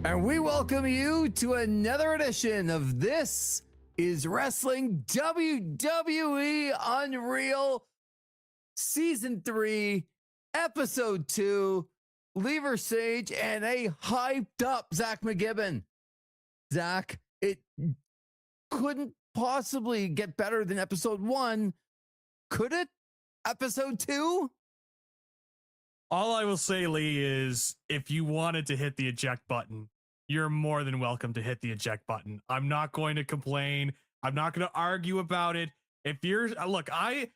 And we welcome you to another edition of This is Wrestling WWE Unreal Season 3, Episode 2, Versage and a hyped up Zach McGibbon. Zach, it couldn't possibly get better than Episode 1, could it? Episode 2? All I will say, Lee, is if you wanted to hit the eject button, you're more than welcome to hit the eject button. I'm not going to complain. I'm not going to argue about it. If you're look, I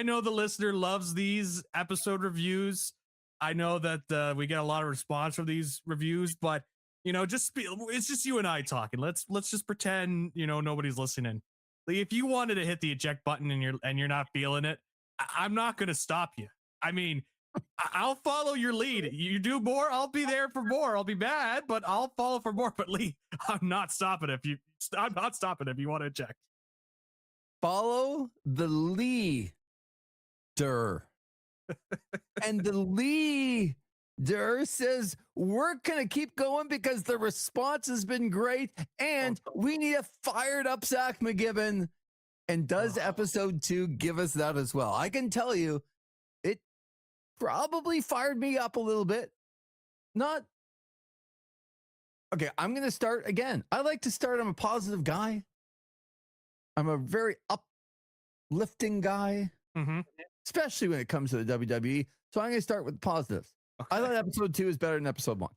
know the listener loves these episode reviews. I know that we get a lot of response from these reviews, but you know, it's just you and I talking. Let's just pretend, you know, nobody's listening. Lee, if you wanted to hit the eject button and you're not feeling it, I'm not going to stop you. I mean, I'll follow your lead. You do more, I'll be there for more. I'll be mad, but I'll follow for more. But Lee, I'm not stopping if you want to eject. Follow the leader. And the leader says we're gonna keep going because the response has been great and we need a fired up Zach McGibbon. And does episode 2 give us that as well? I can tell you it probably fired me up a little bit. Not okay. I'm going to start again. I like to start. I'm a positive guy. I'm a very uplifting guy, especially when it comes to the WWE. So I'm going to start with positives. Okay. I thought episode 2 is better than episode 1.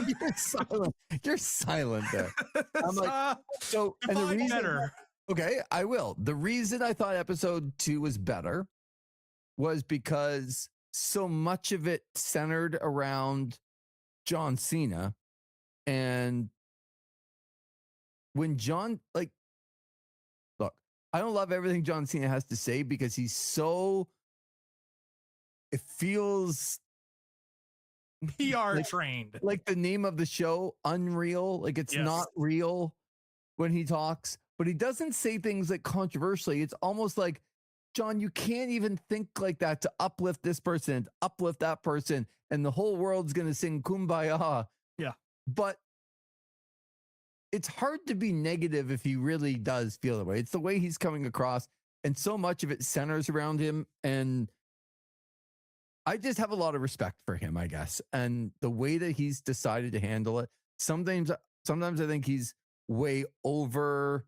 You're silent. You're silent there. I'm like, so, and the reason better. Okay, I will. The reason I thought episode 2 was better was because so much of it centered around John Cena. And when John, like, look, I don't love everything John Cena has to say because he's so, it feels PR trained. Like the name of the show, Unreal. Like it's not real when he talks. But he doesn't say things like controversially. It's almost like, John, you can't even think like that to uplift this person and uplift that person. And the whole world's going to sing Kumbaya. Yeah. But it's hard to be negative if he really does feel that way. It's the way he's coming across. And so much of it centers around him. And I just have a lot of respect for him, I guess. And the way that he's decided to handle it. Sometimes I think he's way over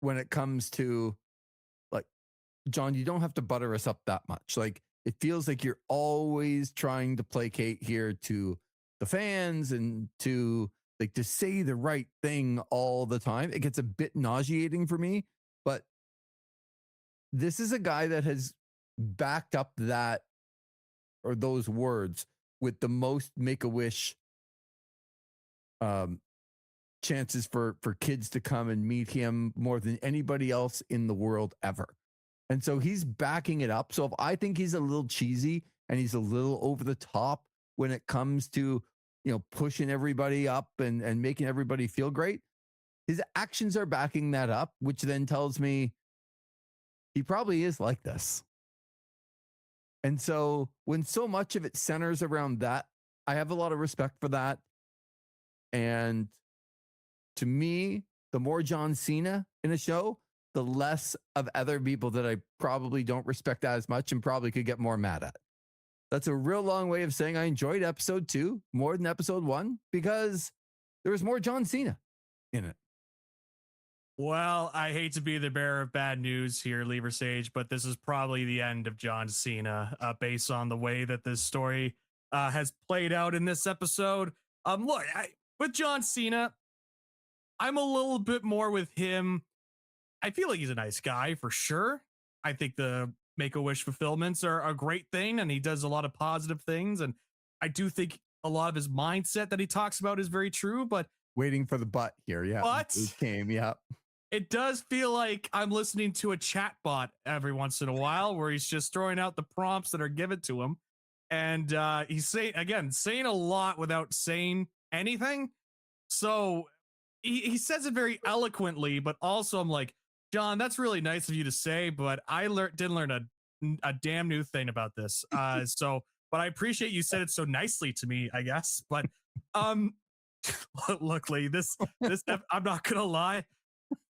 when it comes to, like, John, you don't have to butter us up that much. Like, it feels like you're always trying to placate here to the fans and to, like, to say the right thing all the time. It gets a bit nauseating for me, but this is a guy that has backed up that, or those words, with the most Make-A-Wish chances for kids to come and meet him more than anybody else in the world ever. And so he's backing it up. So if I think he's a little cheesy and he's a little over the top when it comes to, you know, pushing everybody up and making everybody feel great, his actions are backing that up, which then tells me he probably is like this. And so when so much of it centers around that, I have a lot of respect for that. And to me, the more John Cena in a show, the less of other people that I probably don't respect as much and probably could get more mad at. That's a real long way of saying I enjoyed episode 2 more than episode 1 because there was more John Cena in it. Well, I hate to be the bearer of bad news here, Versage, but this is probably the end of John Cena based on the way that this story has played out in this episode. Look, with John Cena, I'm a little bit more with him. I feel like he's a nice guy for sure. I think the Make-A-Wish fulfillments are a great thing, and he does a lot of positive things. And I do think a lot of his mindset that he talks about is very true, but waiting for the butt here. Yeah. But it came. Yeah. It does feel like I'm listening to a chat bot every once in a while where he's just throwing out the prompts that are given to him. And he's saying a lot without saying anything. So he says it very eloquently, but also I'm like, John, that's really nice of you to say, but I didn't learn a damn new thing about this. So but I appreciate you said it so nicely to me, I guess. But um, look, Lee, I'm not gonna lie.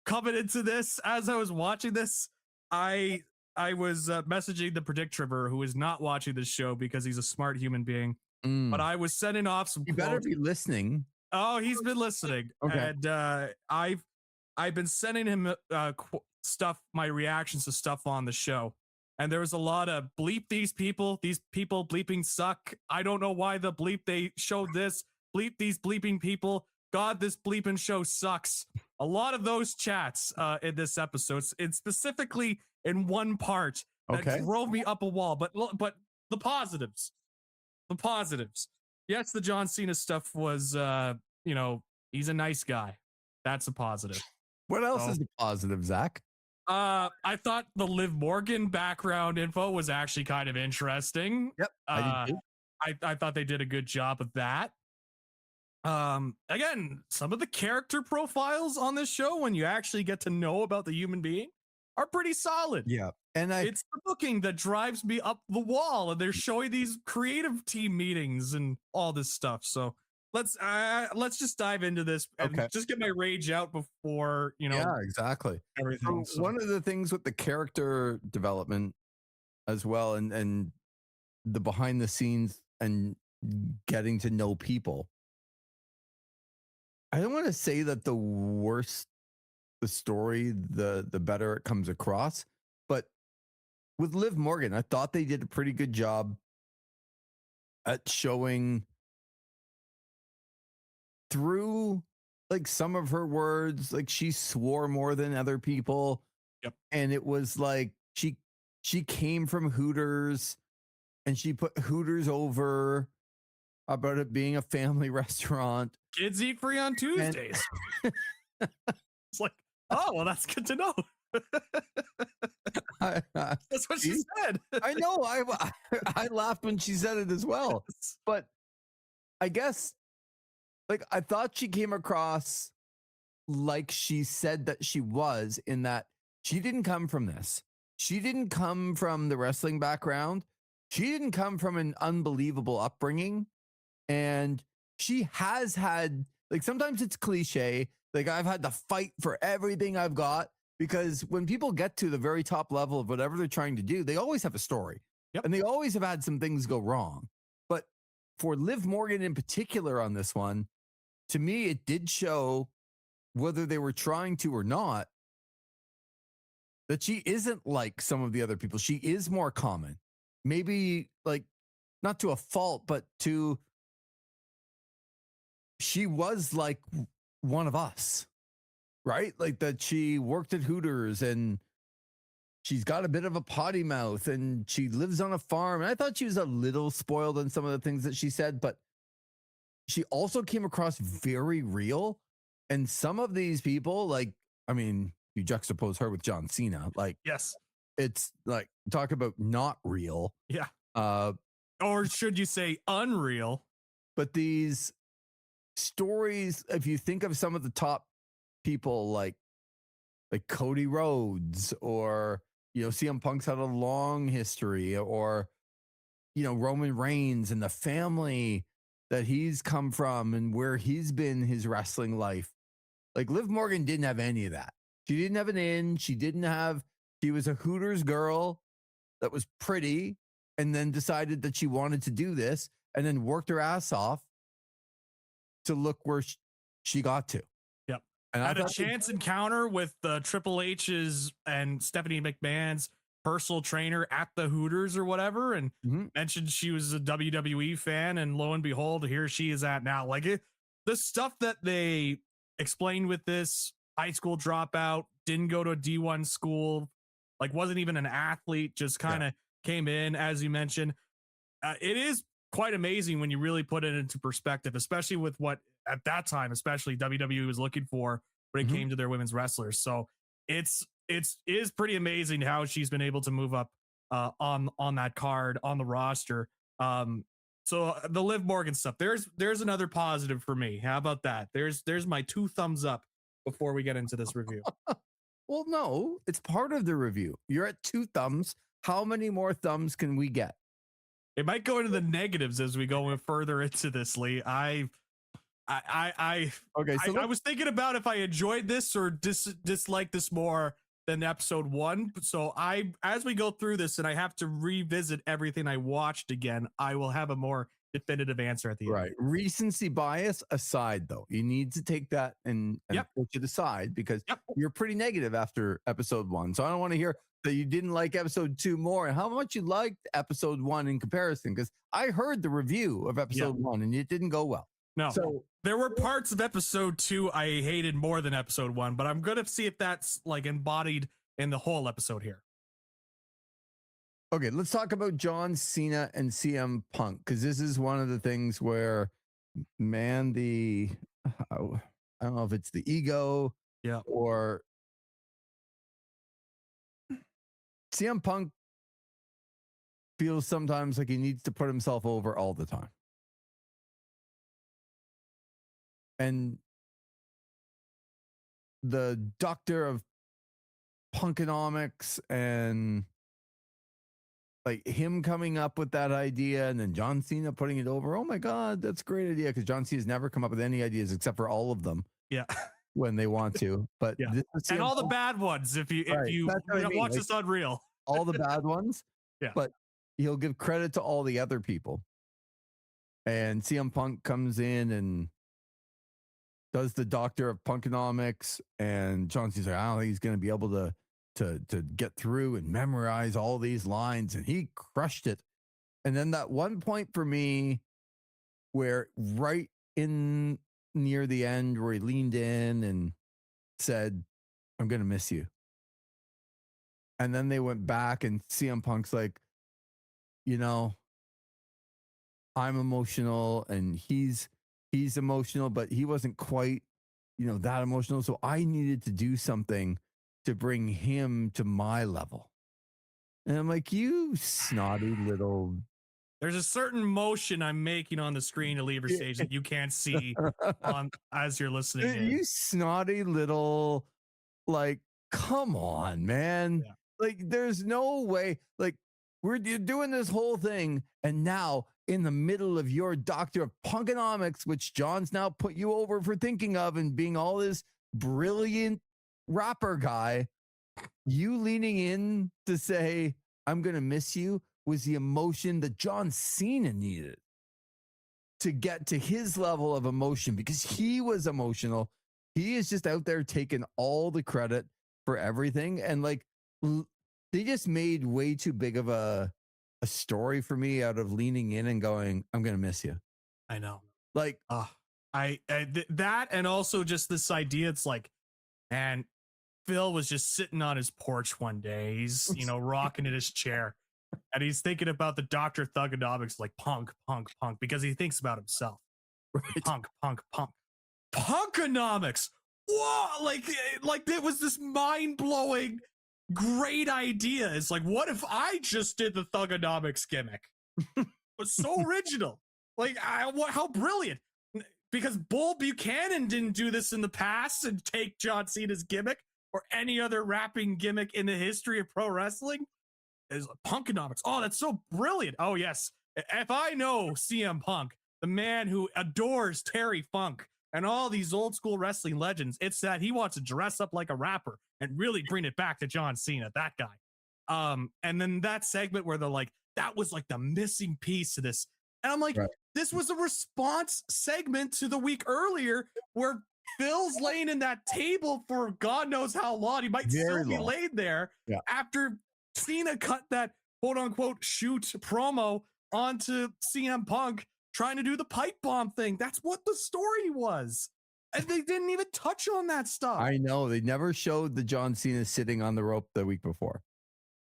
Coming into this, as I was watching this, I was messaging the Predict Tripper, who is not watching this show because he's a smart human being. But I was sending off some You quotes. better be listening. Oh, he's been listening. Okay. And I've been sending him stuff, my reactions to stuff on the show. And there was a lot of bleep these people bleeping suck. I don't know why the bleep they showed this. Bleep these bleeping people. God, this bleeping show sucks. A lot of those chats in this episode, and specifically in one part that drove me up a wall. But the positives. Yes, the John Cena stuff was, he's a nice guy. That's a positive. What else is a positive, Zach? I thought the Liv Morgan background info was actually kind of interesting. Yep. I thought they did a good job of that. Again, some of the character profiles on this show, when you actually get to know about the human being, are pretty solid. Yeah. And it's the booking that drives me up the wall, and they're showing these creative team meetings and all this stuff. So let's just dive into this and just get my rage out before, Yeah, exactly. Everything. So one of the things with the character development as well, and the behind the scenes and getting to know people, I don't want to say that the worse the story, the better it comes across. But with Liv Morgan, I thought they did a pretty good job at showing through like some of her words, like she swore more than other people. Yep. And it was like she came from Hooters and she put Hooters over about it being a family restaurant. Kids eat free on Tuesdays. It's like, oh, well, that's good to know. That's what she said. I know. I laughed when she said it as well. But I guess, like, I thought she came across like she said that she was, in that she didn't come from this. She didn't come from the wrestling background. She didn't come from an unbelievable upbringing. And she has had, like, sometimes it's cliche. Like, I've had to fight for everything I've got, because when people get to the very top level of whatever they're trying to do, they always have a story. Yep. And they always have had some things go wrong. But for Liv Morgan in particular on this one, to me, it did show, whether they were trying to or not, that she isn't like some of the other people. She is more common. Maybe, like, not to a fault, but she was like one of us, right? Like, that she worked at Hooters and she's got a bit of a potty mouth and she lives on a farm. And I thought she was a little spoiled on some of the things that she said, but she also came across very real. And some of these people, like, I mean, you juxtapose her with John Cena, like, yes, it's like, talk about not real. Yeah. Or should you say unreal? But these stories, if you think of some of the top people, like Cody Rhodes, or, CM Punk's had a long history, or, Roman Reigns and the family that he's come from and where he's been his wrestling life. Like, Liv Morgan didn't have any of that. She didn't have an in. She was a Hooters girl that was pretty, and then decided that she wanted to do this, and then worked her ass off to look where she got to. Yep. And I had a chance encounter with Triple H's and Stephanie McMahon's personal trainer at the Hooters or whatever, and mentioned she was a WWE fan, and lo and behold, here she is at now. Like, the stuff that they explained with this, high school dropout, didn't go to a D1 school, like, wasn't even an athlete, just kind of came in, as you mentioned. It is quite amazing when you really put it into perspective, especially with what at that time, especially WWE was looking for when it came to their women's wrestlers. So it is pretty amazing how she's been able to move up on that card, on the roster. So the Liv Morgan stuff, there's another positive for me. How about that? There's my 2 thumbs up before we get into this review. Well, no, it's part of the review. You're at 2 thumbs. How many more thumbs can we get? It might go into the negatives as we go further into this, Lee. I was thinking about if I enjoyed this or disliked this more than episode 1. So as we go through this and I have to revisit everything I watched again, I will have a more definitive answer at the end. Right. Recency bias aside, though, you need to take that and put it aside because you're pretty negative after episode 1. So I don't want to hear that you didn't like episode 2 more and how much you liked episode 1 in comparison, because I heard the review of episode 1 and it didn't go well. No, so there were parts of episode 2 I hated more than episode 1, but I'm going to see if that's like embodied in the whole episode here. Okay, let's talk about John Cena and CM Punk, because this is one of the things where, man, I don't know if it's the ego or CM Punk feels sometimes like he needs to put himself over all the time. And the doctor of punkonomics and like him coming up with that idea and then John Cena putting it over. Oh my God, that's a great idea. Because John Cena's never come up with any ideas except for all of them. Yeah. When they want to. But this and all the bad ones, if you watch this Unreal. All the bad ones. Yeah. But he'll give credit to all the other people. And CM Punk comes in and does the doctor of punkonomics, and John Cena's like, I don't think he's going to be able to get through and memorize all these lines, and he crushed it. And then that one point for me where right in near the end where he leaned in and said, I'm going to miss you. And then they went back and CM Punk's like, I'm emotional and he's emotional, but he wasn't quite, that emotional. So I needed to do something to bring him to my level. And I'm like, you snotty little. There's a certain motion I'm making on the screen to Lever Stage that you can't see as you're listening in. You snotty little, like, come on, man. Yeah. Like, there's no way. Like, we're doing this whole thing, and now in the middle of your doctor of punkonomics, which John's now put you over for thinking of and being all this brilliant rapper guy, you leaning in to say, I'm going to miss you, was the emotion that John Cena needed to get to his level of emotion, because he was emotional. He is just out there taking all the credit for everything. And like, they just made way too big of a story for me out of leaning in and going, I'm going to miss you. I know. Like, that, and also just this idea. It's like, man, Phil was just sitting on his porch one day. He's, rocking in his chair, and he's thinking about the Dr. Thugonomics, like punk, because he thinks about himself. Right. Punk. Punkonomics. Whoa, like it was this mind-blowing, great idea. It's like, what if I just did the Thugonomics gimmick? It was so original. Like, how brilliant. Because Bull Buchanan didn't do this in the past and take John Cena's gimmick or any other rapping gimmick in the history of pro wrestling. Is punkonomics. Oh, that's so brilliant. Oh, yes. If I know CM Punk, the man who adores Terry Funk and all these old school wrestling legends, it's that he wants to dress up like a rapper and really bring it back to John Cena, that guy. And then that segment where they're like, that was like the missing piece to this. And I'm like, This was a response segment to the week earlier where Phil's laying in that table for God knows how long. He might still be laid there after Cena cut that quote unquote shoot promo onto CM Punk trying to do the pipe bomb thing. That's what the story was. And they didn't even touch on that stuff. I know. They never showed the John Cena sitting on the rope the week before.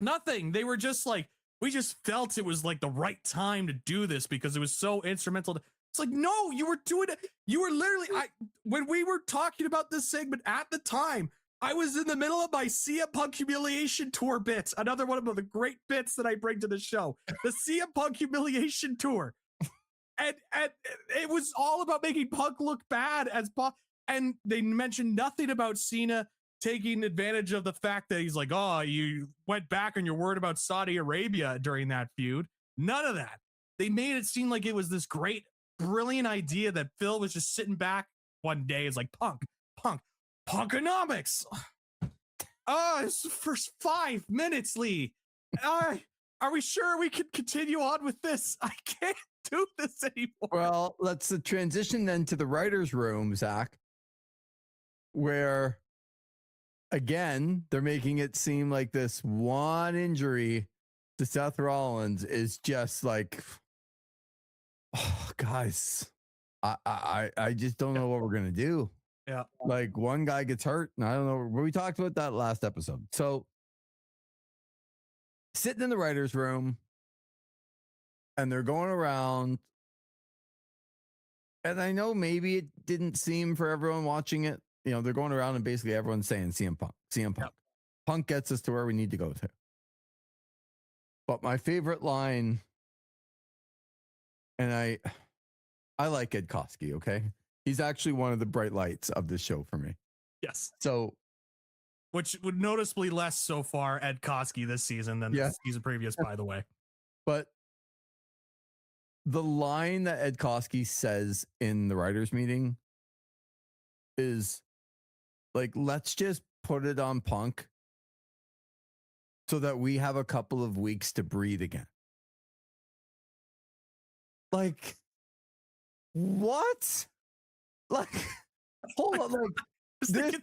Nothing. They were just like, we just felt it was like the right time to do this because it was so instrumental. It's like, no, you were doing it. You were literally, when we were talking about this segment at the time, I was in the middle of my CM Punk Humiliation Tour bit. Another one of the great bits that I bring to the show. The CM Punk Humiliation Tour. And it was all about making Punk look bad as Punk. And they mentioned nothing about Cena taking advantage of the fact that he's like, oh, you went back on your word about Saudi Arabia during that feud. None of that. they made it seem like it was this great, brilliant idea that Phil was just sitting back one day. It's like punkonomics. It's the first 5 minutes, Lee. Are we sure we can continue on with this? I can't do this anymore. Well, let's transition then to the writer's room, Zach, where, again, they're making it seem like this one injury to Seth Rollins is just like, oh, guys, I just don't know what we're going to do. Yeah. Like, one guy gets hurt, and I don't know. We talked about that last episode. So, sitting in the writer's room, and they're going around, and I know maybe it didn't seem for everyone watching it. You know, they're going around and basically everyone's saying CM Punk. Yep. Punk gets us to where we need to go to. But my favorite line, and I like Ed Koskey, okay? He's actually one of the bright lights of this show for me. Yes. So, which would noticeably less so far Ed Koskey this season than the season previous, by the way. But the line that Ed Koskey says in the writers' meeting is like, let's just put it on Punk so that we have a couple of weeks to breathe again. Like, what? Like, hold on. Like,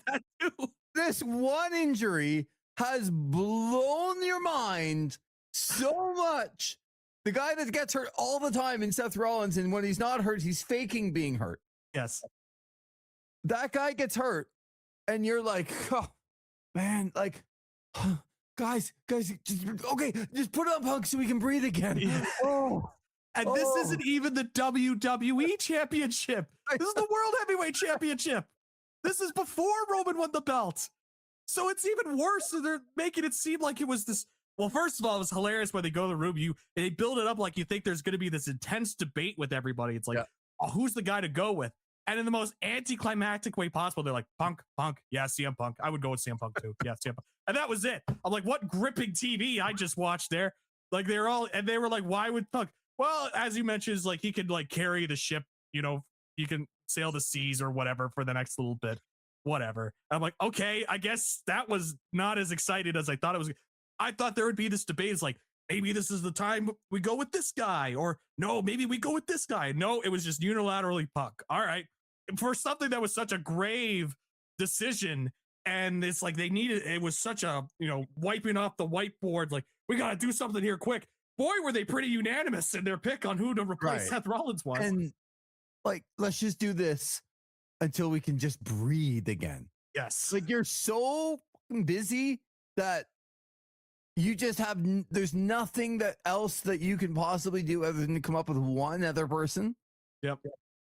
this one injury has blown your mind so much. The guy that gets hurt all the time in Seth Rollins, and when he's not hurt, he's faking being hurt. Yes. That guy gets hurt, and you're like, oh, man, like, guys, just put it on Punk so we can breathe again. Yeah. And this isn't even the WWE Championship. This is the World Heavyweight Championship. This is before Roman won the belt. So it's even worse. So they're making it seem like it was this. Well, first of all, it was hilarious when they go to the room. They build it up like you think there's going to be this intense debate with everybody. It's like, oh, who's the guy to go with? And in the most anticlimactic way possible, they're like, Punk. Yeah, CM Punk. I would go with CM Punk too. Yeah, CM Punk. And that was it. I'm like, what gripping TV I just watched there? Like they were like, why would Punk? Well, as you mentioned, is like he could like carry the ship, you know, he can sail the seas or whatever for the next little bit, whatever. And I'm like, okay, I guess that was not as excited as I thought it was. I thought there would be this debate. It's like, maybe this is the time we go with this guy, or no, maybe we go with this guy. No, it was just unilaterally Punk. All right. For something that was such a grave decision. And it's like it was such a, you know, wiping off the whiteboard. Like, we got to do something here quick. Boy, were they pretty unanimous in their pick on who to replace Seth Rollins was. And like, let's just do this until we can just breathe again. Yes. Like, you're so busy that you just there's nothing that else that you can possibly do other than to come up with one other person. Yep.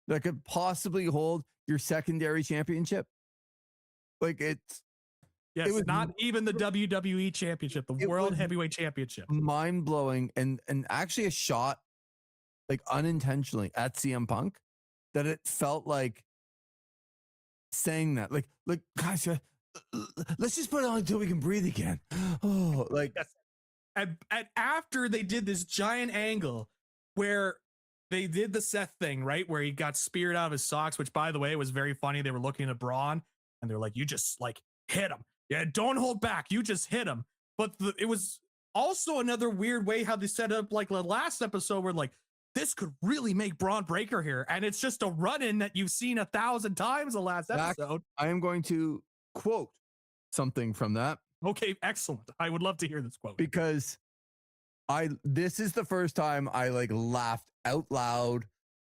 That could possibly hold your secondary championship. Like, it was not even the WWE Championship, the World Heavyweight Championship. Mind-blowing, and actually a shot, like, unintentionally at CM Punk, that it felt like saying that, like guys, let's just put it on until we can breathe again. Oh, like, yes. And after they did this giant angle where they did the Seth thing, right, where he got speared out of his socks, which, by the way, was very funny. They were looking at Braun, and they're like, you just, like, hit him. Yeah, don't hold back. You just hit him. But it was also another weird way how they set up, like, the last episode where, like, this could really make Braun Breaker here. And it's just a run-in that you've seen 1,000 times the last episode. I am going to quote something from that. Okay, excellent. I would love to hear this quote. Because this is the first time I, like, laughed out loud.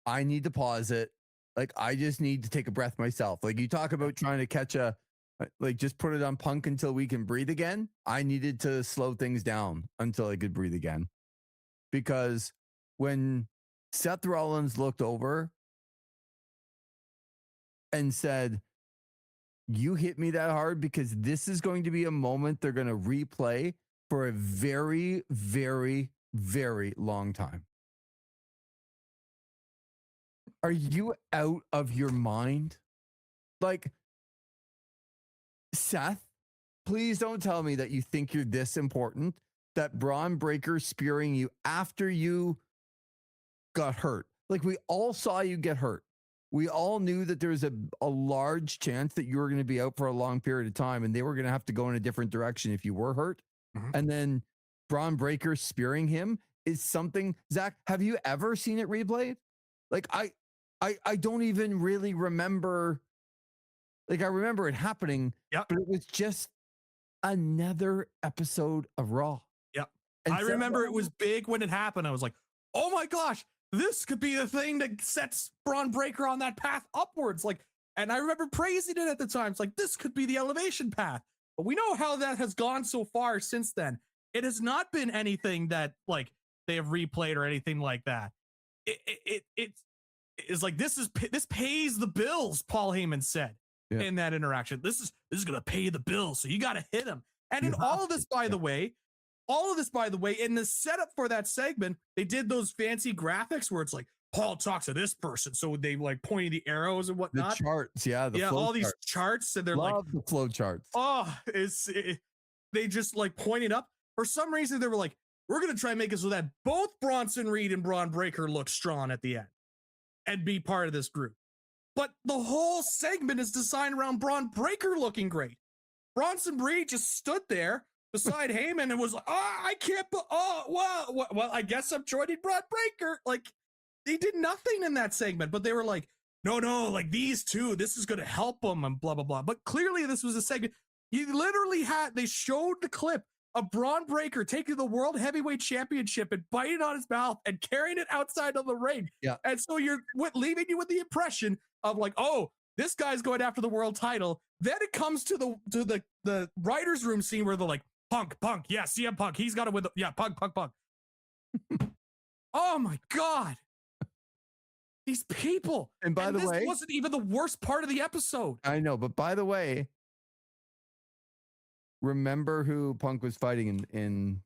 I need to pause it. Like, I just need to take a breath myself. Like, you talk about trying to catch like, just put it on Punk until we can breathe again. I needed to slow things down until I could breathe again. Because when Seth Rollins looked over and said, you hit me that hard because this is going to be a moment they're going to replay for a very, very, very long time. Are you out of your mind? Like, Seth, please don't tell me that you think you're this important, that Braun Breaker spearing you after you got hurt. Like we all saw you get hurt. We all knew that there was a large chance that you were going to be out for a long period of time and they were going to have to go in a different direction if you were hurt. Mhm. And then Braun Breaker spearing him is something. Zach, have you ever seen it replayed? Like I don't even really remember. Like I remember it happening, Yep. but it was just another episode of Raw. Yep. And I remember it was big when it happened. I was like, oh my gosh, this could be the thing that sets Braun Breaker on that path upwards. Like, and I remember praising it at the time. It's like, this could be the elevation path. But we know how that has gone so far since then. It has not been anything that like they have replayed or anything like that. It's like this pays the bills, Paul Heyman said in that interaction. This is gonna pay the bills, so you gotta hit him. And in all of this, by the way, in the setup for that segment, they did those fancy graphics where it's like Paul talks to this person, so they like pointing the arrows and whatnot. The charts, all these charts, and they're Love the flow charts. Oh, they just like pointed up. For some reason, they were like, we're gonna try and make it so that both Bronson Reed and Braun Breaker look strong at the end and be part of this group. But the whole segment is designed around Braun Breaker looking great. Bronson Reed just stood there beside Heyman and was like, I can't, well, I guess I'm joining Braun Breaker. Like, they did nothing in that segment, but they were like, no, like these two, this is going to help them and blah, blah, blah. But clearly this was a segment. They showed the clip of Braun Breaker taking the World Heavyweight Championship and biting on his mouth and carrying it outside of the ring. Yeah. And so you're leaving you with the impression of like, oh, this guy's going after the world title. Then it comes to the writer's room scene where they're like, Punk, yeah, CM Punk, he's got to win Punk. Oh my God. These people. And by the way, this wasn't even the worst part of the episode. I know, but by the way, remember who Punk was fighting in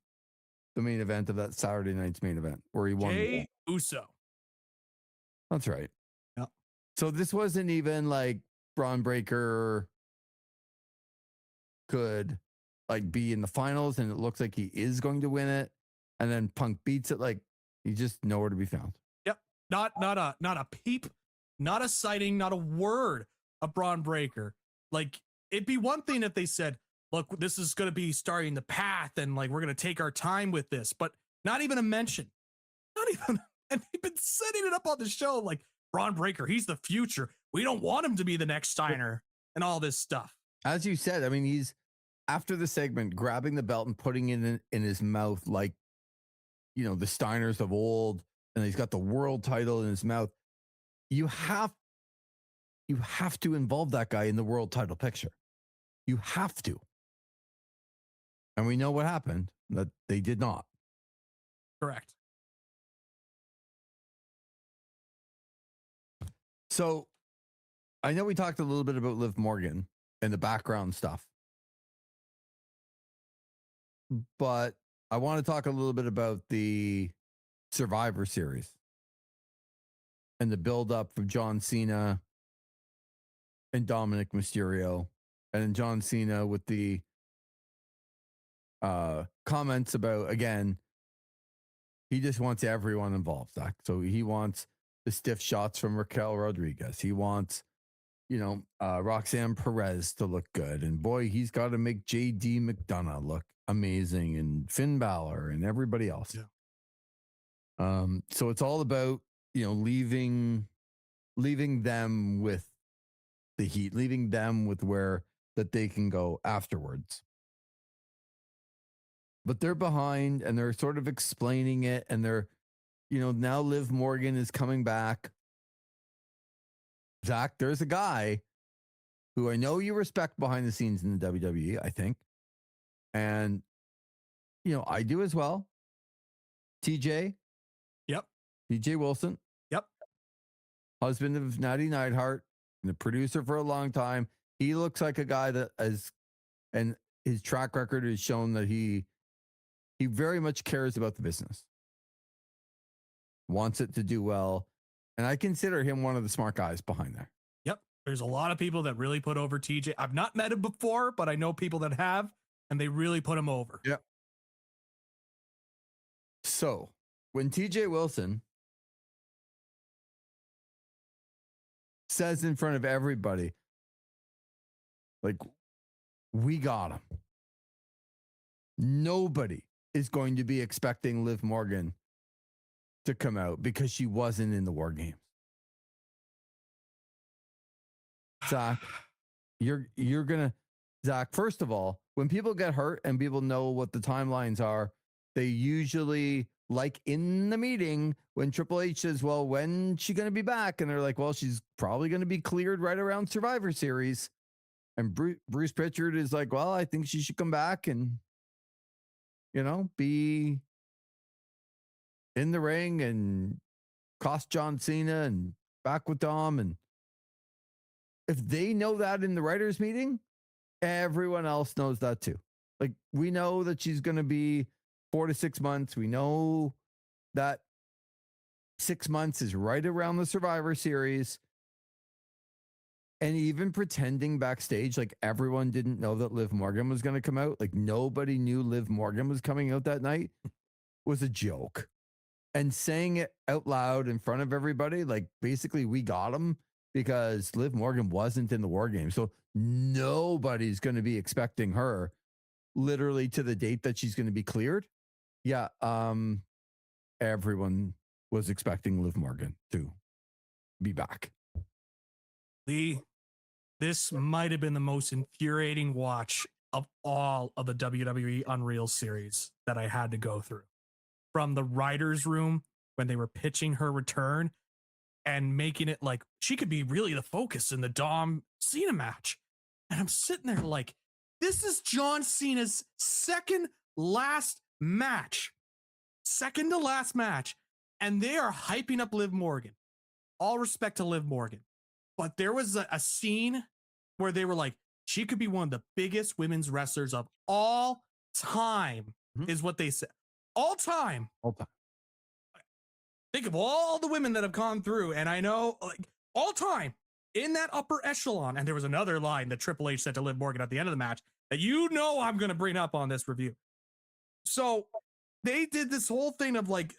the main event of that Saturday night's main event where he won? Jey Uso. That's right. Yep. So this wasn't even like Braun Breaker could like be in the finals and it looks like he is going to win it. And then Punk beats it. Like he's just nowhere to be found. Yep. Not a peep, not a sighting, not a word of Braun Breaker. Like it'd be one thing if they said, look, this is going to be starting the path and like, we're going to take our time with this, but not even a mention, and they've been setting it up on the show. Like Braun Breaker, he's the future. We don't want him to be the next Steiner and all this stuff. As you said, I mean, he's after the segment grabbing the belt and putting it in his mouth, like, you know, the Steiners of old, and he's got the world title in his mouth. You have to involve that guy in the world title picture. You have to. And we know what happened, that they did not. Correct. So I know we talked a little bit about Liv Morgan and the background stuff, but I want to talk a little bit about the Survivor Series and the buildup of John Cena and Dominic Mysterio, and then John Cena with the comments about, again, he just wants everyone involved, Zach. So he wants the stiff shots from Raquel Rodriguez. He wants, you know, Roxanne Perez to look good. And boy, he's got to make JD McDonough look amazing, and Finn Balor and everybody else. Yeah. So it's all about, you know, leaving them with the heat, leaving them with where that they can go afterwards. But they're behind and they're sort of explaining it, and they're, you know, now Liv Morgan is coming back. Zach, there's a guy who I know you respect behind the scenes in the WWE, I think. And, you know, I do as well. TJ. Yep. TJ Wilson. Yep. Husband of Natty Neidhart, and the producer for a long time. He looks like a guy that and his track record has shown that he very much cares about the business, wants it to do well. And I consider him one of the smart guys behind there. Yep. There's a lot of people that really put over TJ. I've not met him before, but I know people that have, and they really put him over. Yep. So when TJ Wilson says in front of everybody, like, we got him. Nobody is going to be expecting Liv Morgan to come out because she wasn't in the War Games. Zach, you're gonna, Zach, first of all, when people get hurt and people know what the timelines are, they usually, like in the meeting when Triple H says, well, when's she gonna be back? And they're like, well, she's probably gonna be cleared right around Survivor Series. And Bruce Pritchard is like, well, I think she should come back and, be in the ring and cost John Cena and back with Dom. And if they know that in the writers' meeting, everyone else knows that too. Like, we know that she's going to be 4 to 6 months. We know that 6 months is right around the Survivor Series. And even pretending backstage, like everyone didn't know that Liv Morgan was going to come out, like nobody knew Liv Morgan was coming out that night, was a joke. And saying it out loud in front of everybody, like basically we got him because Liv Morgan wasn't in the War Games. So nobody's going to be expecting her literally to the date that she's going to be cleared. Yeah. Everyone was expecting Liv Morgan to be back. Lee, this might have been the most infuriating watch of all of the WWE Unreal series that I had to go through. From the writer's room when they were pitching her return and making it like she could be really the focus in the Dom Cena match. And I'm sitting there like, this is John Cena's second to last match. And they are hyping up Liv Morgan. All respect to Liv Morgan. But there was a scene where they were like, she could be one of the biggest women's wrestlers of all time, is what they said. All time. Think of all the women that have gone through. And I know, like, all time in that upper echelon. And there was another line that Triple H said to Liv Morgan at the end of the match that I'm going to bring up on this review. So they did this whole thing of like,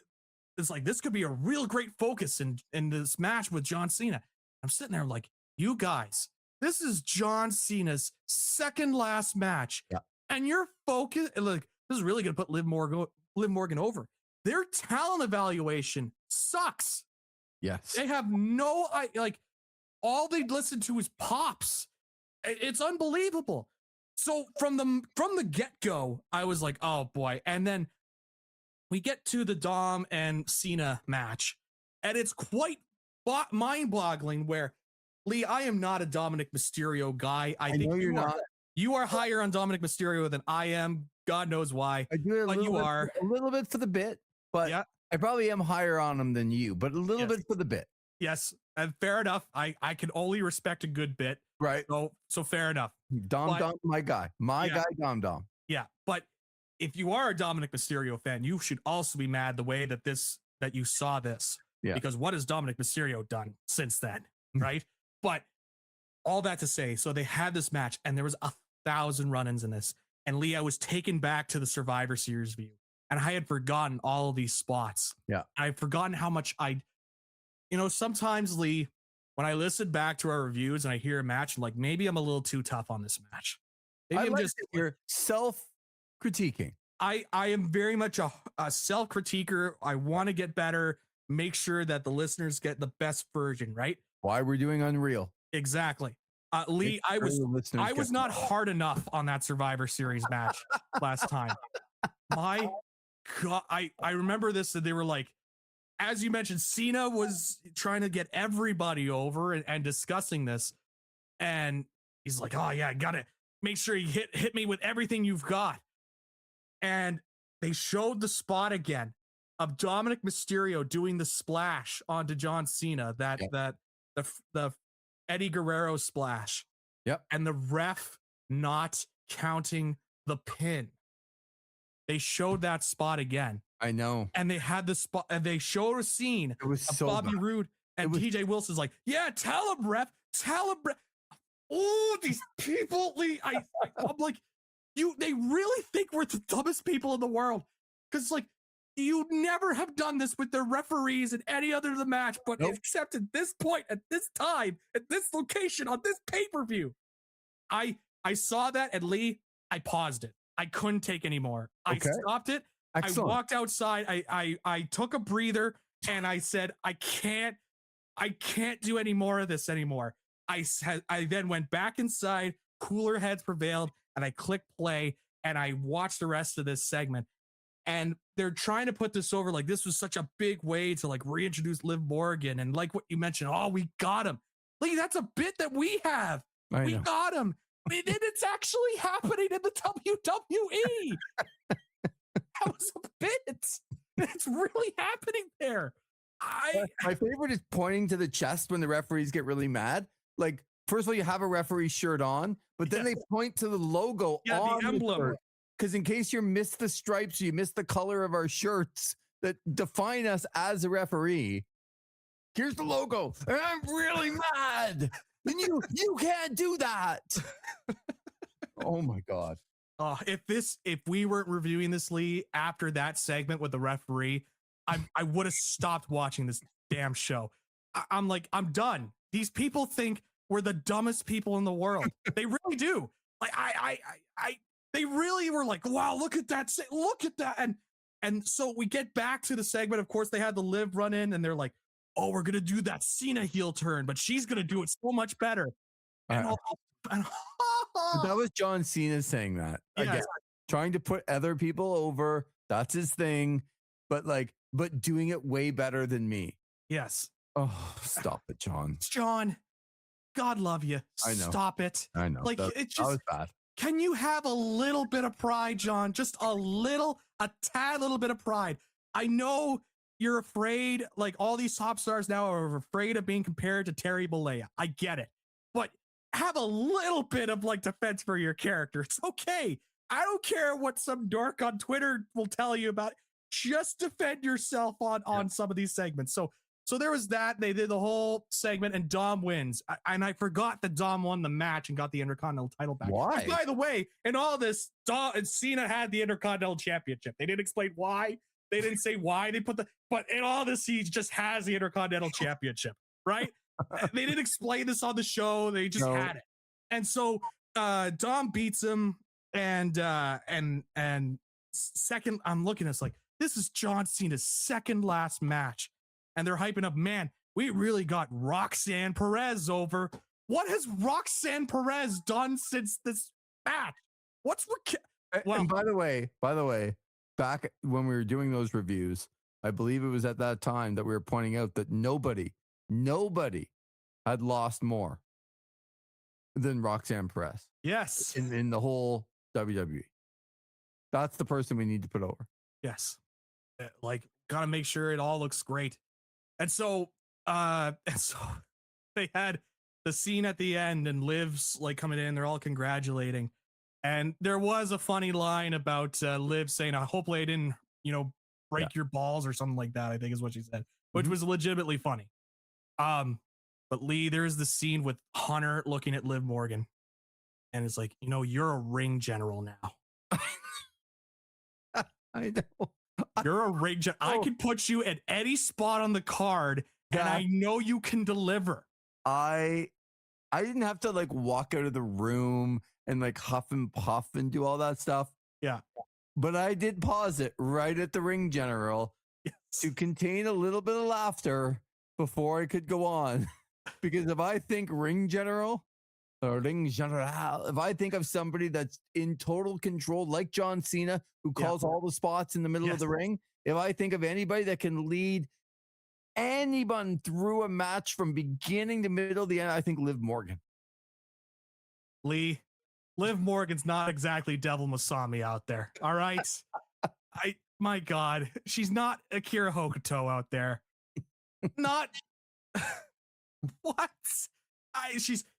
it's like, this could be a real great focus in this match with John Cena. I'm sitting there like, you guys, this is John Cena's second last match. Yeah. And you're focused. Like, this is really going to put Liv Morgan over. Their talent evaluation sucks. Yes. They have all they listen to is pops. It's unbelievable. So from the get-go, I was like, oh boy. And then we get to the Dom and Cena match, and it's quite mind-boggling where, Lee, I am not a Dominic Mysterio guy. I think you're not. You are higher on Dominic Mysterio than I am. God knows why. I do a little bit for the bit, but yeah. I probably am higher on him than you, but a little bit for the bit. Yes, and fair enough. I can only respect a good bit. Right. So fair enough. Dom, my guy. My guy, Dom. Yeah, but if you are a Dominic Mysterio fan, you should also be mad the way that you saw this. Yeah. Because what has Dominic Mysterio done since then, right? But all that to say, so they had this match, and there was 1,000 run-ins in this. And Lee, I was taken back to the Survivor Series view, and I had forgotten all of these spots. Yeah. I'd forgotten how much sometimes, Lee, when I listen back to our reviews and I hear a match, I'm like, maybe I'm a little too tough on this match. Maybe I'm just you're self-critiquing. I am very much a self-critiquer. I want to get better, make sure that the listeners get the best version, right? Why we're doing Unreal. Exactly. Lee, I was not hard enough on that Survivor Series match last time. My God, I remember this, that they were like, as you mentioned, Cena was trying to get everybody over and discussing this. And he's like, oh yeah, I gotta make sure you hit me with everything you've got. And they showed the spot again of Dominic Mysterio doing the splash onto John Cena, the Eddie Guerrero splash. Yep. And the ref not counting the pin. They showed that spot again. I know. And they had the spot, and they showed a scene of so Bobby Roode and TJ Wilson's like, yeah, tell him, ref. Oh, these people, Lee, I'm like, they really think we're the dumbest people in the world. Because like, you never have done this with the referees in any other of the match, but Nope. except at this point, at this time, at this location, on this pay-per-view. I saw that, and Lee, I paused it. I couldn't take anymore. Okay. I stopped it. Excellent. I walked outside. I took a breather, and I said, I can't do any more of this anymore. I then went back inside, cooler heads prevailed, and I clicked play, and I watched the rest of this segment. And they're trying to put this over like this was such a big way to like reintroduce Liv Morgan. And like what you mentioned, oh, we got him. Like, that's a bit that we have. I We know. got him. And it's actually happening in the WWE. That was a bit. It's really happening there. My favorite is pointing to the chest when the referees get really mad. Like, first of all, you have a referee shirt on, but then they point to the logo on the emblem. Because in case you missed the stripes, you missed the color of our shirts that define us as a referee. Here's the logo, and I'm really mad. And you can't do that. Oh my God. If we weren't reviewing this, Lee, after that segment with the referee, I would have stopped watching this damn show. I'm like, I'm done. These people think we're the dumbest people in the world. They really do. Like, they really were like, wow, look at that. Look at that. And so we get back to the segment. Of course, they had the Liv run in, and they're like, oh, we're going to do that Cena heel turn, but she's going to do it so much better. And that was John Cena saying that. Yes. Again, trying to put other people over. That's his thing. But doing it way better than me. Yes. Oh, stop it, John. John, God love you. I know. Stop it. I know. Like, that was bad. Can you have a little bit of pride, John? Just a tad little bit of pride. I know you're afraid, like all these top stars now are afraid of being compared to Terry Bollea. I get it. But have a little bit of like defense for your character. It's okay. I don't care what some dork on Twitter will tell you about. Just defend yourself on some of these segments. So there was that. They did the whole segment, and Dom wins. And I forgot that Dom won the match and got the Intercontinental title back. Why? And by the way, in all this, Dom and Cena had the Intercontinental Championship. They didn't explain why. They didn't say why they put but in all this, he just has the Intercontinental Championship, right? They didn't explain this on the show. They just had it. And so Dom beats him, and second, I'm looking at this like, this is John Cena's second last match. And they're hyping up, man, we really got Roxanne Perez over. What has Roxanne Perez done since this match? And by the way, back when we were doing those reviews, I believe it was at that time that we were pointing out that nobody had lost more than Roxanne Perez. Yes. In the whole WWE. That's the person we need to put over. Yes. Like, gotta make sure it all looks great. And so they had the scene at the end, and Liv's like coming in, they're all congratulating. And there was a funny line about Liv saying, hopefully I didn't, break your balls or something like that, I think is what she said, which was legitimately funny. But Lee, there's the scene with Hunter looking at Liv Morgan, and it's like, you're a ring general now. I know. You're a ring general. I can put you at any spot on the card, and I know you can deliver. I didn't have to like walk out of the room and like huff and puff and do all that stuff. Yeah. But I did pause it right at the ring general to contain a little bit of laughter before I could go on. Because if I think ring general, if I think of somebody that's in total control, like John Cena, who calls all the spots in the middle of the ring, if I think of anybody that can lead anyone through a match from beginning to middle to the end, I think Liv Morgan. Lee, Liv Morgan's not exactly Devil Masami out there. All right. My God, she's not Akira Hokuto out there. Not what?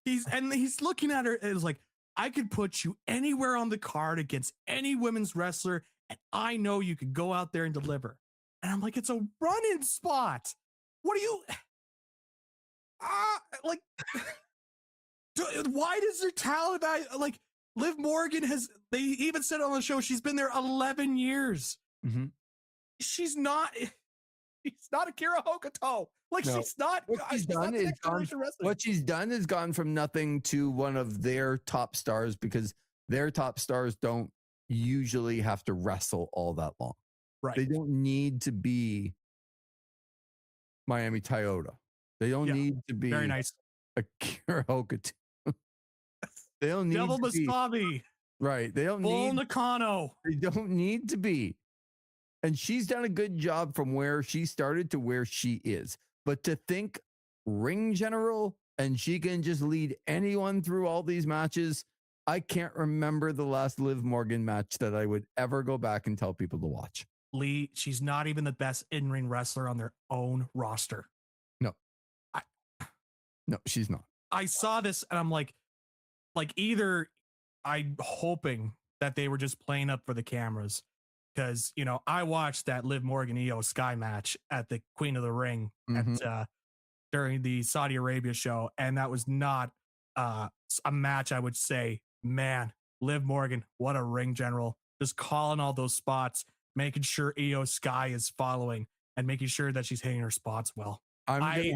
He's looking at her and is like, I could put you anywhere on the card against any women's wrestler, and I know you could go out there and deliver. And I'm like, it's a run-in spot. What are you like? Why does their talent like Liv Morgan they even said on the show she's been there 11 years. Mm-hmm. she's not. She's not Akira Hokuto. Like No. she's not. What she's She's done not the is next generation wrestler. what she's done is gone from nothing to one of their top stars, because their top stars don't usually have to wrestle all that long. Right. They don't need to be Miami Toyota. They don't need to be Very nice. Akira Hokuto. They don't need Devil to be Mustafi. right. They don't Bull need. Nakano. They don't need to be. And she's done a good job from where she started to where she is. But to think ring general and she can just lead anyone through all these matches, I can't remember the last Liv Morgan match that I would ever go back and tell people to watch. Lee, she's not even the best in-ring wrestler on their own roster. No, she's not. I saw this and I'm like either I'm hoping that they were just playing up for the cameras. Because, you know, I watched that Liv Morgan Io Sky match at the Queen of the Ring at during the Saudi Arabia show, and that was not a match I would say, man, Liv Morgan, what a ring general, just calling all those spots, making sure Io Sky is following, and making sure that she's hitting her spots well. My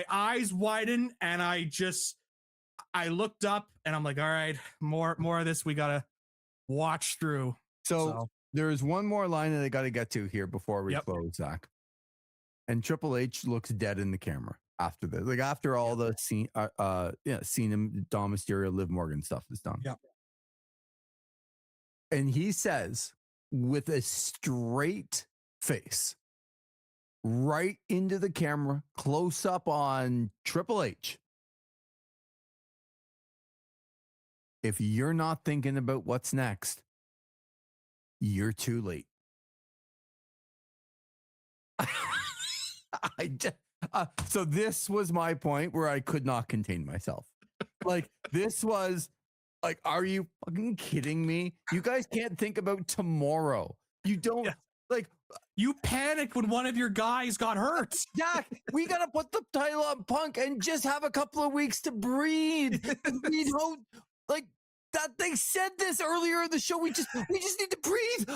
eyes widened, and I looked up, and I'm like, all right, more of this we gotta watch through. So there's one more line that I got to get to here before we close, Zach. And Triple H looks dead in the camera after this. Like after all the scene, him, Dom Mysterio, Liv Morgan stuff is done. Yeah. And he says with a straight face, right into the camera, close up on Triple H, if you're not thinking about what's next, you're too late. So this was my point where I could not contain myself. Like, this was like, are you fucking kidding me? You guys can't think about tomorrow. You don't like. You panicked when one of your guys got hurt. Jack, we got to put the title on Punk and just have a couple of weeks to breathe. We don't like that. They said this earlier in the show. We just need to breathe.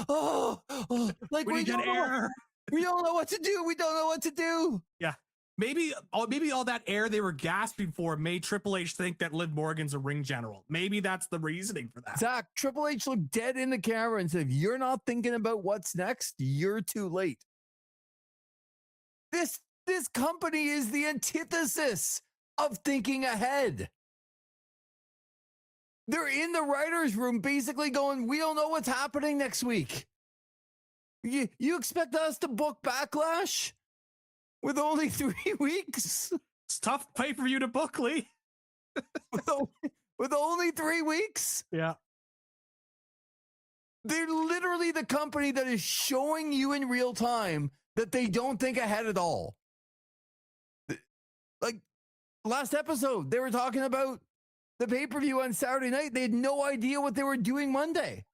Like we don't know. We don't know what to do. We don't know what to do. Yeah. Maybe all that air they were gasping for made Triple H think that Liv Morgan's a ring general. Maybe that's the reasoning for that. Zach, Triple H looked dead in the camera and said, if you're not thinking about what's next, you're too late. This company is the antithesis of thinking ahead. They're in the writer's room basically going, we don't know what's happening next week. You expect us to book Backlash with only 3 weeks? It's tough pay-per-view to book, Lee. with only 3 weeks? Yeah. They're literally the company that is showing you in real time that they don't think ahead at all. Like last episode, they were talking about the pay-per-view on Saturday night. They had no idea what they were doing Monday.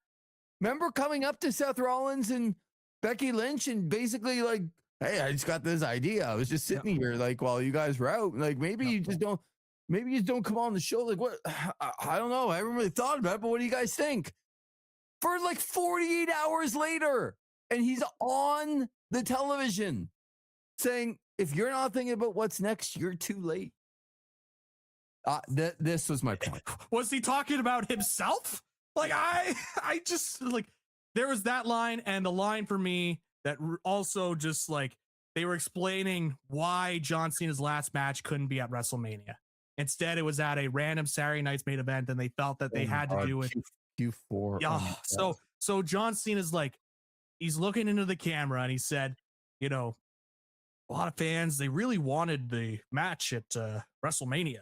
Remember coming up to Seth Rollins and Becky Lynch and basically like, hey, I just got this idea. I was just sitting here like while you guys were out. Like maybe you just don't come on the show. Like what? I don't know. I haven't really thought about it, but what do you guys think? For like 48 hours later, and he's on the television saying, if you're not thinking about what's next, you're too late. This was my point. Was he talking about himself? Like I just like, there was that line, and the line for me that also just like they were explaining why John Cena's last match couldn't be at WrestleMania. Instead, it was at a random Saturday night's main event, and they felt that they had to do it. Q4. Yeah. So John Cena's like, he's looking into the camera, and he said, you know, a lot of fans, they really wanted the match at WrestleMania.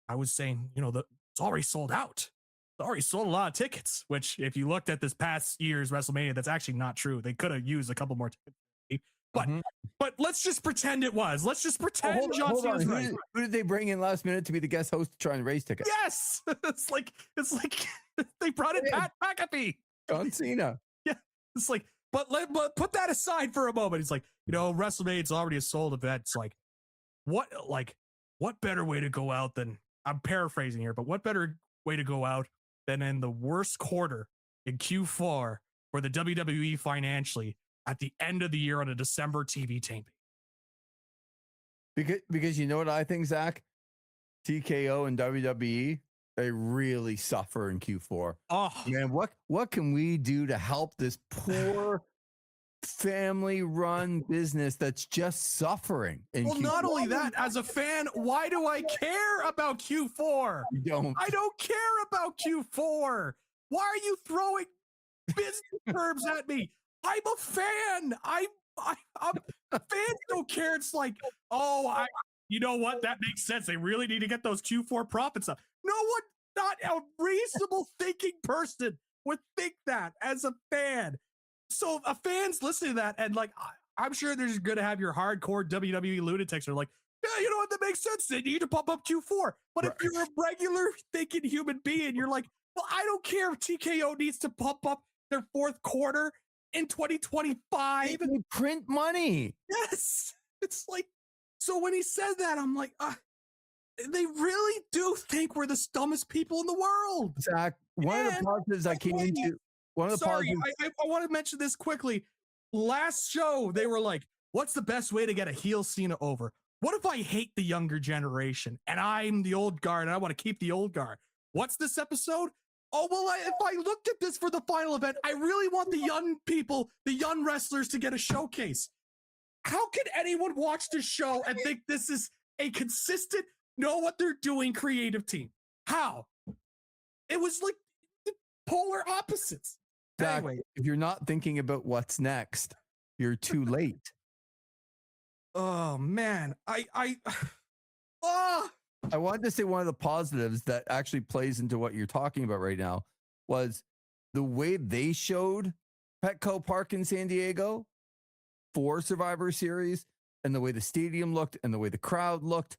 I was saying, you know, it's already sold out. Already sold a lot of tickets, which if you looked at this past year's WrestleMania, that's actually not true. They could have used a couple more tickets. But let's just pretend it was. Let's just pretend John Cena's right. Who did they bring in last minute to be the guest host to try and raise tickets? Yes. It's like they brought in Pat McAfee. John Cena. Yeah. It's like, but put that aside for a moment. It's like, you know, WrestleMania's already a sold event. It's like, what better way to go out than, I'm paraphrasing here, but what better way to go out than in the worst quarter in Q4 for the WWE financially at the end of the year on a December TV taping. Because you know what I think, Zach? TKO and WWE, they really suffer in Q4. Oh man, what can we do to help this poor family-run business that's just suffering in well, Q4? not only that, as a fan, why do I care about Q4? I don't care about Q4. Why are you throwing business terms at me? I'm a fan. I'm fans don't care. It's like, you know what? That makes sense. They really need to get those Q4 profits up. No one, not a reasonable thinking person would think that as a fan. So a fan's listening to that, and like, I'm sure there's going to have your hardcore WWE lunatics who are like, yeah, you know what? That makes sense. They need to pump up Q4. But if you're a regular thinking human being, you're like, well, I don't care if TKO needs to pump up their fourth quarter in 2025. They print money. Yes. It's like, so when he said that, I'm like, they really do think we're the dumbest people in the world. Zach, one of the positives I came into. I want to mention this quickly. Last show, they were like, what's the best way to get a heel Cena over? What if I hate the younger generation and I'm the old guard and I want to keep the old guard? What's this episode? Oh, well, if I looked at this for the final event, I really want the young people, the young wrestlers to get a showcase. How can anyone watch this show and think this is a consistent, know what they're doing creative team? How? It was like the polar opposites. Zach, anyway, if you're not thinking about what's next, you're too late. Oh man, I wanted to say one of the positives that actually plays into what you're talking about right now was the way they showed Petco Park in San Diego for Survivor Series, and the way the stadium looked and the way the crowd looked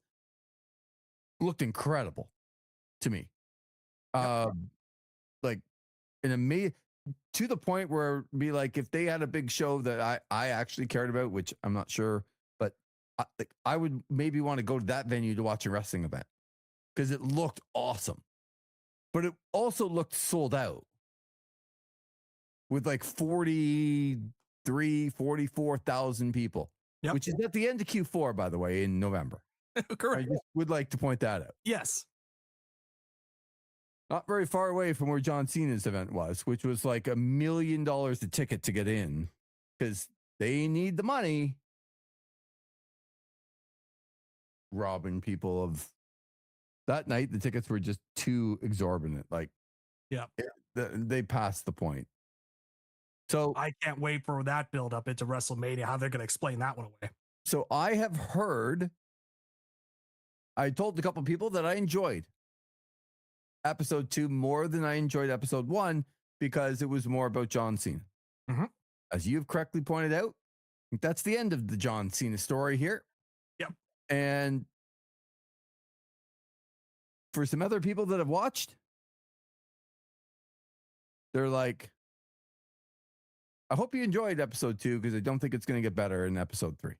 incredible to me. Like an amazing, to the point where it'd be like, if they had a big show that I actually cared about, which I'm not sure, but I would maybe want to go to that venue to watch a wrestling event because it looked awesome, but it also looked sold out with like 44,000 people, which is at the end of Q4, by the way, in November. Correct. I just would like to point that out. Yes. Not very far away from where John Cena's event was, which was like $1 million a ticket to get in because they need the money. Robbing people of that night. The tickets were just too exorbitant. Like, they passed the point. So I can't wait for that build up into WrestleMania, how they're going to explain that one away. So I have heard, I told a couple people that I enjoyed episode 2 more than I enjoyed episode 1 because it was more about John Cena. Mm-hmm. As you've correctly pointed out, that's the end of the John Cena story here. Yep. And for some other people that have watched, they're like, I hope you enjoyed episode 2 because I don't think it's going to get better in episode 3.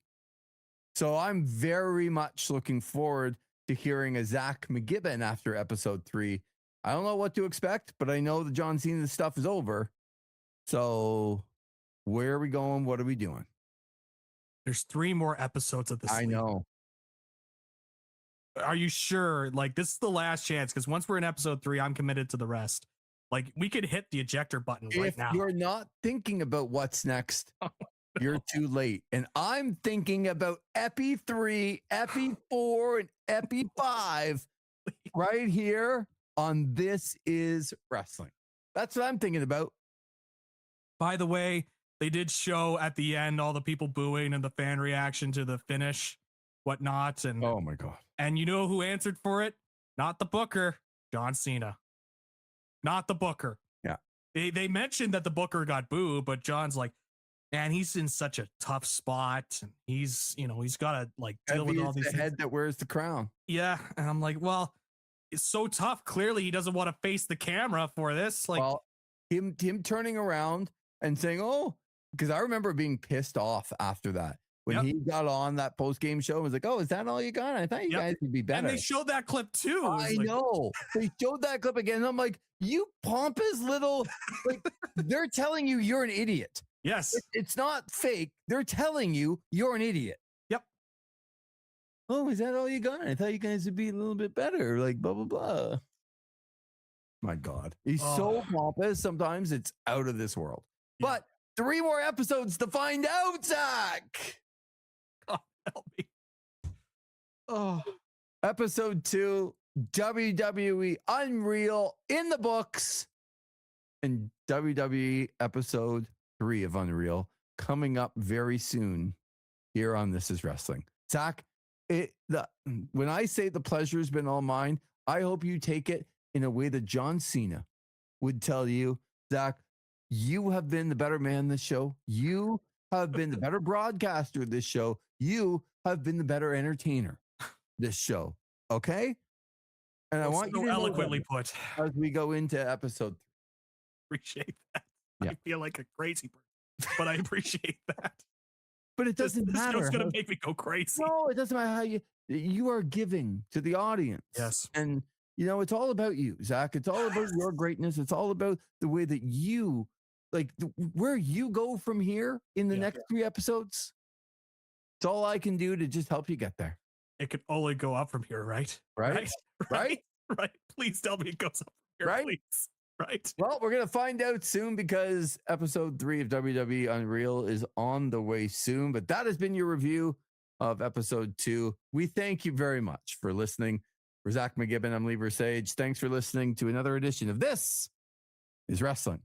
So I'm very much looking forward to hearing a Zach McGibbon after episode 3. I don't know what to expect, but I know the John Cena stuff is over. So where are we going? What are we doing? There's 3 more episodes of this. I know. Are you sure? Like, this is the last chance, because once we're in episode 3, I'm committed to the rest. Like, we could hit the ejector button right now. If you're not thinking about what's next, you're too late. And I'm thinking about Epi 3, Epi 4, and Epi 5 right here on This Is Wrestling. That's what I'm thinking about. By the way, they did show at the end all the people booing and the fan reaction to the finish, whatnot. And oh my God. And you know who answered for it? Not the booker, John Cena. Not the booker. Yeah. They mentioned that the booker got booed, but John's like, man, he's in such a tough spot. And he's got to like deal with all these the things. Head that wears the crown. Yeah. And I'm like, well, it's so tough. Clearly he doesn't want to face the camera for this. Like, well, him turning around and saying, oh, because I remember being pissed off after that. When he got on that post-game show and was like, oh, is that all you got? I thought you guys would be better. And they showed that clip too. I know. They showed that clip again. And I'm like, You pompous little, like, they're telling you you're an idiot. Yes. It's not fake. They're telling you you're an idiot. Yep. Oh, is that all you got? I thought you guys would be a little bit better. Like, blah, blah, blah. My God. He's so pompous. Sometimes it's out of this world. Yeah. But 3 more episodes to find out, Zach. God help me. Oh, episode 2, WWE Unreal in the books, and WWE episode 3 of Unreal coming up very soon here on This Is Wrestling. Zach, when I say the pleasure has been all mine, I hope you take it in a way that John Cena would tell you, Zach, you have been the better man this show. You have been the better broadcaster this show. You have been the better entertainer this show. Okay? And I want you to eloquently put as we go into episode 3. Appreciate that. Yeah. I feel like a crazy person, but I appreciate that. But it doesn't matter. This show's going to make me go crazy. No, it doesn't matter how you are giving to the audience. Yes. And, it's all about you, Zach. It's all about your greatness. It's all about the way that you, like, where you go from here in the next 3 episodes. It's all I can do to just help you get there. It could only go up from here, right? Right? Right? Please tell me it goes up from here, Right? please. Right? Well, we're going to find out soon because episode 3 of WWE Unreal is on the way soon. But that has been your review of episode 2. We thank you very much for listening. For Zach McGibbon, I'm Lee Versage. Thanks for listening to another edition of This Is Wrestling.